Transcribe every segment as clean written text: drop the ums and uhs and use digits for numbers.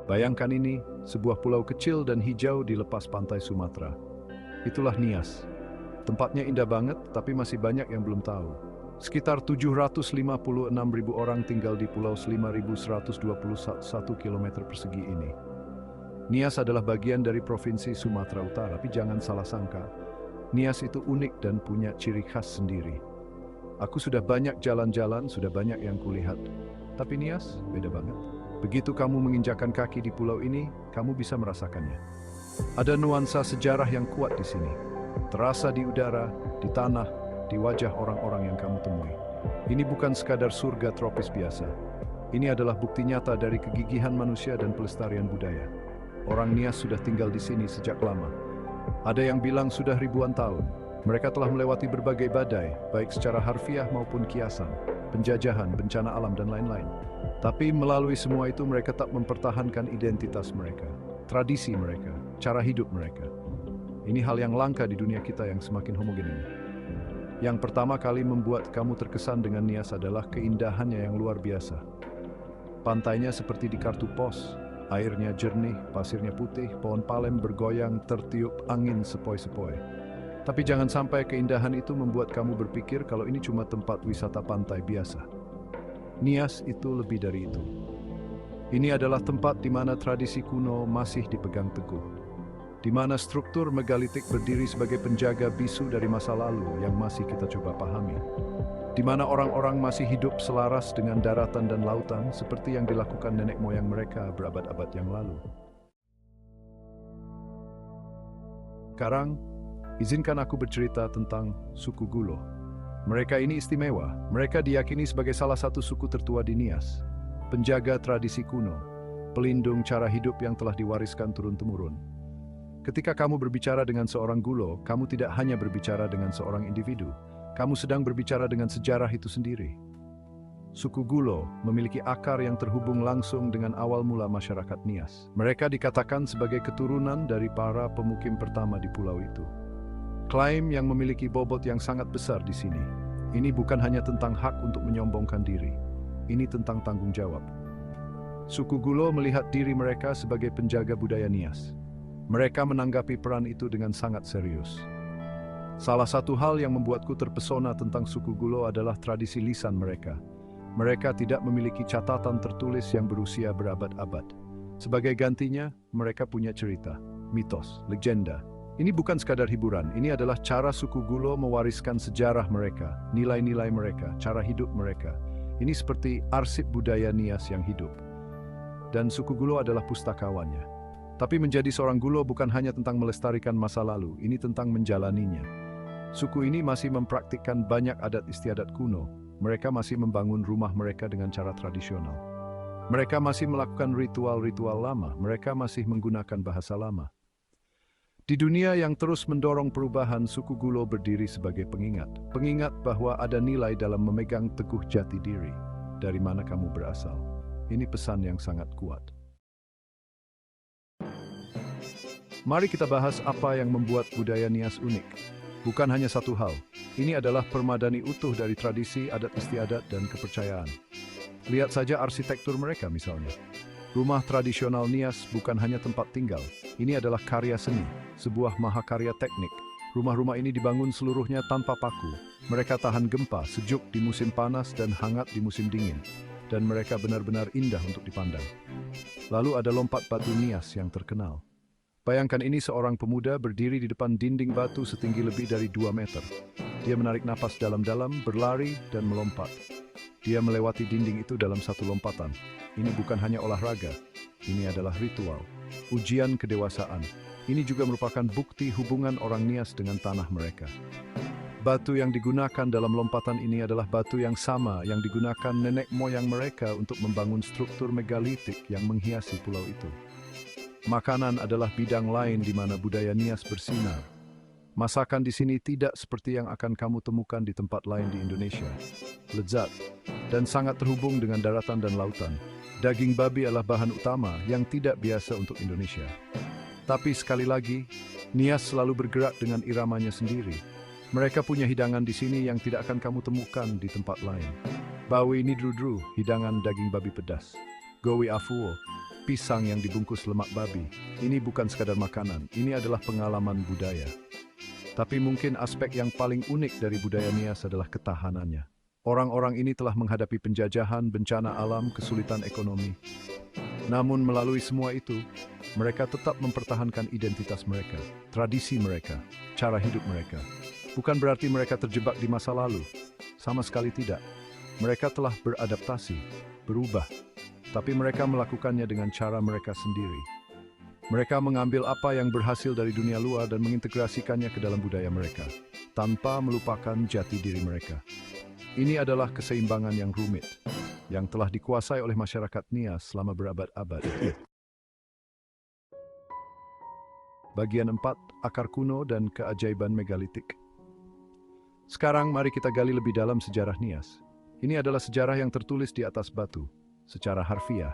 Bayangkan ini, sebuah pulau kecil dan hijau di lepas pantai Sumatera. Itulah Nias. Tempatnya indah banget, tapi masih banyak yang belum tahu. Sekitar 756.000 orang tinggal di pulau 5.121 km persegi ini. Nias adalah bagian dari Provinsi Sumatera Utara, tapi jangan salah sangka. Nias itu unik dan punya ciri khas sendiri. Aku sudah banyak jalan-jalan, sudah banyak yang kulihat. Tapi Nias beda banget. Begitu kamu menginjakkan kaki di pulau ini, kamu bisa merasakannya. Ada nuansa sejarah yang kuat di sini. Terasa di udara, di tanah, di wajah orang-orang yang kamu temui. Ini bukan sekadar surga tropis biasa. Ini adalah bukti nyata dari kegigihan manusia dan pelestarian budaya. Orang Nias sudah tinggal di sini sejak lama. Ada yang bilang sudah ribuan tahun. Mereka telah melewati berbagai badai, baik secara harfiah maupun kiasan, penjajahan, bencana alam, dan lain-lain. Tapi melalui semua itu mereka tak mempertahankan identitas mereka, tradisi mereka, cara hidup mereka. Ini hal yang langka di dunia kita yang semakin homogen ini. Yang pertama kali membuat kamu terkesan dengan Nias adalah keindahannya yang luar biasa. Pantainya seperti di kartu pos, airnya jernih, pasirnya putih, pohon palem bergoyang tertiup angin sepoi-sepoi. Tapi jangan sampai keindahan itu membuat kamu berpikir kalau ini cuma tempat wisata pantai biasa. Nias itu lebih dari itu. Ini adalah tempat di mana tradisi kuno masih dipegang teguh, di mana struktur megalitik berdiri sebagai penjaga bisu dari masa lalu yang masih kita coba pahami, di mana orang-orang masih hidup selaras dengan daratan dan lautan seperti yang dilakukan nenek moyang mereka berabad-abad yang lalu. Sekarang, izinkan aku bercerita tentang suku Gulo. Mereka ini istimewa. Mereka diyakini sebagai salah satu suku tertua di Nias, penjaga tradisi kuno, pelindung cara hidup yang telah diwariskan turun-temurun. Ketika kamu berbicara dengan seorang Gulo, kamu tidak hanya berbicara dengan seorang individu, kamu sedang berbicara dengan sejarah itu sendiri. Suku Gulo memiliki akar yang terhubung langsung dengan awal mula masyarakat Nias. Mereka dikatakan sebagai keturunan dari para pemukim pertama di pulau itu. Klaim yang memiliki bobot yang sangat besar di sini. Ini bukan hanya tentang hak untuk menyombongkan diri. Ini tentang tanggung jawab. Suku Gulo melihat diri mereka sebagai penjaga budaya Nias. Mereka menanggapi peran itu dengan sangat serius. Salah satu hal yang membuatku terpesona tentang suku Gulo adalah tradisi lisan mereka. Mereka tidak memiliki catatan tertulis yang berusia berabad-abad. Sebagai gantinya, mereka punya cerita, mitos, legenda. Ini bukan sekadar hiburan, ini adalah cara suku Gulo mewariskan sejarah mereka, nilai-nilai mereka, cara hidup mereka. Ini seperti arsip budaya Nias yang hidup. Dan suku Gulo adalah pustakawannya. Tapi menjadi seorang Gulo bukan hanya tentang melestarikan masa lalu, ini tentang menjalaninya. Suku ini masih mempraktikkan banyak adat istiadat kuno. Mereka masih membangun rumah mereka dengan cara tradisional. Mereka masih melakukan ritual-ritual lama, mereka masih menggunakan bahasa lama. Di dunia yang terus mendorong perubahan, suku Gulo berdiri sebagai pengingat. Pengingat bahwa ada nilai dalam memegang teguh jati diri. Dari mana kamu berasal? Ini pesan yang sangat kuat. Mari kita bahas apa yang membuat budaya Nias unik. Bukan hanya satu hal. Ini adalah permadani utuh dari tradisi, adat istiadat, dan kepercayaan. Lihat saja arsitektur mereka misalnya. Rumah tradisional Nias bukan hanya tempat tinggal. Ini adalah karya seni, sebuah mahakarya teknik. Rumah-rumah ini dibangun seluruhnya tanpa paku. Mereka tahan gempa, sejuk di musim panas dan hangat di musim dingin. Dan mereka benar-benar indah untuk dipandang. Lalu ada lompat batu Nias yang terkenal. Bayangkan ini seorang pemuda berdiri di depan dinding batu setinggi lebih dari 2 meter. Dia menarik napas dalam-dalam, berlari, dan melompat. Dia melewati dinding itu dalam satu lompatan. Ini bukan hanya olahraga, ini adalah ritual, ujian kedewasaan. Ini juga merupakan bukti hubungan orang Nias dengan tanah mereka. Batu yang digunakan dalam lompatan ini adalah batu yang sama yang digunakan nenek moyang mereka untuk membangun struktur megalitik yang menghiasi pulau itu. Makanan adalah bidang lain di mana budaya Nias bersinar. Masakan di sini tidak seperti yang akan kamu temukan di tempat lain di Indonesia. Lezat dan sangat terhubung dengan daratan dan lautan. Daging babi adalah bahan utama yang tidak biasa untuk Indonesia. Tapi sekali lagi, Nias selalu bergerak dengan iramanya sendiri. Mereka punya hidangan di sini yang tidak akan kamu temukan di tempat lain. Bawi nidrudru, hidangan daging babi pedas. Gowi afuo, pisang yang dibungkus lemak babi. Ini bukan sekadar makanan, ini adalah pengalaman budaya. Tapi mungkin aspek yang paling unik dari budaya Nias adalah ketahanannya. Orang-orang ini telah menghadapi penjajahan, bencana alam, kesulitan ekonomi. Namun melalui semua itu, mereka tetap mempertahankan identitas mereka, tradisi mereka, cara hidup mereka. Bukan berarti mereka terjebak di masa lalu. Sama sekali tidak. Mereka telah beradaptasi, berubah. Tapi mereka melakukannya dengan cara mereka sendiri. Mereka mengambil apa yang berhasil dari dunia luar dan mengintegrasikannya ke dalam budaya mereka, tanpa melupakan jati diri mereka. Ini adalah keseimbangan yang rumit, yang telah dikuasai oleh masyarakat Nias selama berabad-abad. Bagian 4, akar kuno dan keajaiban megalitik. Sekarang mari kita gali lebih dalam sejarah Nias. Ini adalah sejarah yang tertulis di atas batu, secara harfiah.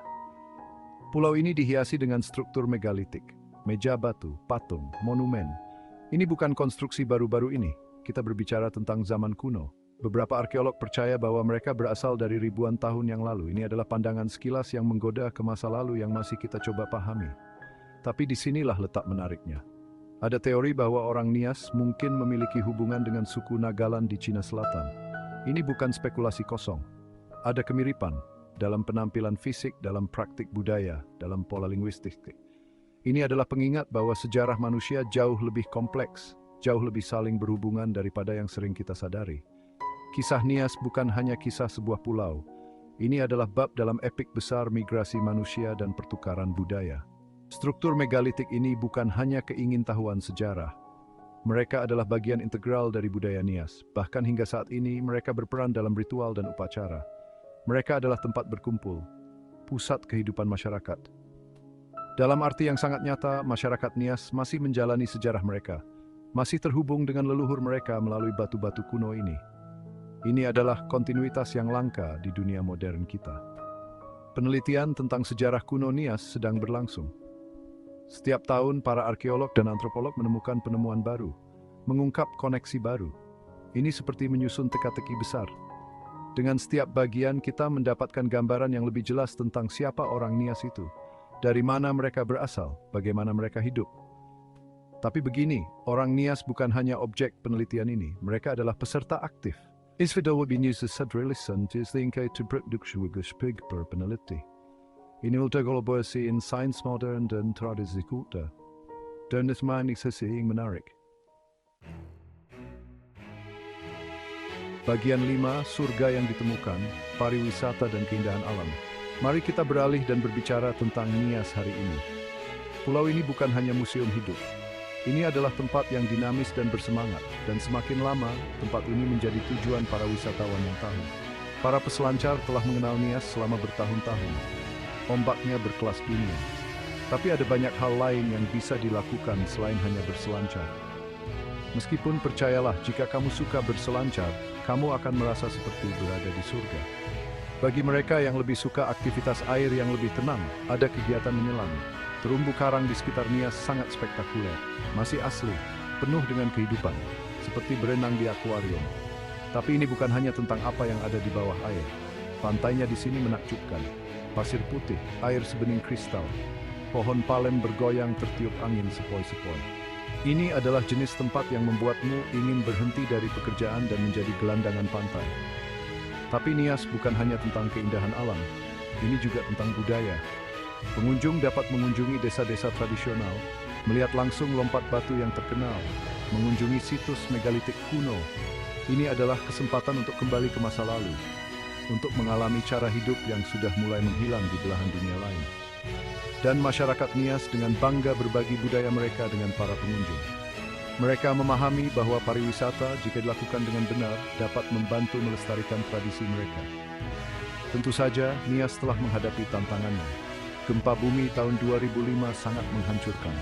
Pulau ini dihiasi dengan struktur megalitik, meja batu, patung, monumen. Ini bukan konstruksi baru-baru ini, kita berbicara tentang zaman kuno. Beberapa arkeolog percaya bahwa mereka berasal dari ribuan tahun yang lalu. Ini adalah pandangan sekilas yang menggoda ke masa lalu yang masih kita coba pahami. Tapi disinilah letak menariknya. Ada teori bahwa orang Nias mungkin memiliki hubungan dengan suku Nagaland di Cina Selatan. Ini bukan spekulasi kosong. Ada kemiripan dalam penampilan fisik, dalam praktik budaya, dalam pola linguistik. Ini adalah pengingat bahwa sejarah manusia jauh lebih kompleks, jauh lebih saling berhubungan daripada yang sering kita sadari. Kisah Nias bukan hanya kisah sebuah pulau. Ini adalah bab dalam epik besar migrasi manusia dan pertukaran budaya. Struktur megalitik ini bukan hanya keingintahuan sejarah. Mereka adalah bagian integral dari budaya Nias. Bahkan hingga saat ini mereka berperan dalam ritual dan upacara. Mereka adalah tempat berkumpul, pusat kehidupan masyarakat. Dalam arti yang sangat nyata, masyarakat Nias masih menjalani sejarah mereka, masih terhubung dengan leluhur mereka melalui batu-batu kuno ini. Ini adalah kontinuitas yang langka di dunia modern kita. Penelitian tentang sejarah kuno Nias sedang berlangsung. Setiap tahun, para arkeolog dan antropolog menemukan penemuan baru, mengungkap koneksi baru. Ini seperti menyusun teka-teki besar. Dengan setiap bagian, kita mendapatkan gambaran yang lebih jelas tentang siapa orang Nias itu, dari mana mereka berasal, bagaimana mereka hidup. Tapi begini, orang Nias bukan hanya objek penelitian ini, mereka adalah peserta aktif. Isvidal will be used as relation is the to production spig per peneliti. Ini ulta kolaborasi in sains modern dan tradisi kultur. Dan ismain eksesi yang menarik. Bagian 5, surga yang ditemukan, pariwisata dan keindahan alam. Mari kita beralih dan berbicara tentang Nias hari ini. Pulau ini bukan hanya museum hidup. Ini adalah tempat yang dinamis dan bersemangat, dan semakin lama, tempat ini menjadi tujuan para wisatawan yang tahu. Para peselancar telah mengenal Nias selama bertahun-tahun. Ombaknya berkelas dunia. Tapi ada banyak hal lain yang bisa dilakukan selain hanya berselancar. Meskipun percayalah, jika kamu suka berselancar, kamu akan merasa seperti berada di surga. Bagi mereka yang lebih suka aktivitas air yang lebih tenang, ada kegiatan menyelam. Terumbu karang di sekitar Nias sangat spektakuler, masih asli, penuh dengan kehidupan, seperti berenang di akuarium. Tapi ini bukan hanya tentang apa yang ada di bawah air. Pantainya di sini menakjubkan. Pasir putih, air sebening kristal, pohon palem bergoyang tertiup angin sepoi-sepoi. Ini adalah jenis tempat yang membuatmu ingin berhenti dari pekerjaan dan menjadi gelandangan pantai. Tapi Nias bukan hanya tentang keindahan alam, ini juga tentang budaya. Pengunjung dapat mengunjungi desa-desa tradisional, melihat langsung lompat batu yang terkenal, mengunjungi situs megalitik kuno. Ini adalah kesempatan untuk kembali ke masa lalu, untuk mengalami cara hidup yang sudah mulai menghilang di belahan dunia lain. Dan masyarakat Nias dengan bangga berbagi budaya mereka dengan para pengunjung. Mereka memahami bahwa pariwisata, jika dilakukan dengan benar, dapat membantu melestarikan tradisi mereka. Tentu saja, Nias telah menghadapi tantangannya. Gempa bumi tahun 2005 sangat menghancurkan.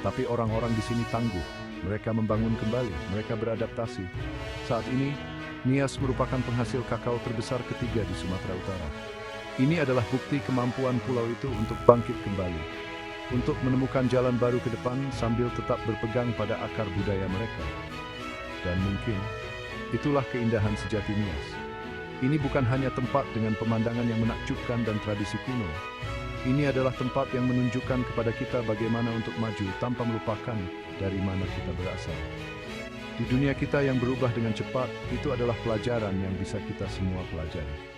Tapi orang-orang di sini tangguh. Mereka membangun kembali, mereka beradaptasi. Saat ini, Nias merupakan penghasil kakao terbesar ketiga di Sumatera Utara. Ini adalah bukti kemampuan pulau itu untuk bangkit kembali, untuk menemukan jalan baru ke depan sambil tetap berpegang pada akar budaya mereka. Dan mungkin, itulah keindahan sejati Nias. Ini bukan hanya tempat dengan pemandangan yang menakjubkan dan tradisi kuno, Ini adalah tempat yang menunjukkan kepada kita bagaimana untuk maju tanpa melupakan dari mana kita berasal. Di dunia kita yang berubah dengan cepat, itu adalah pelajaran yang bisa kita semua pelajari.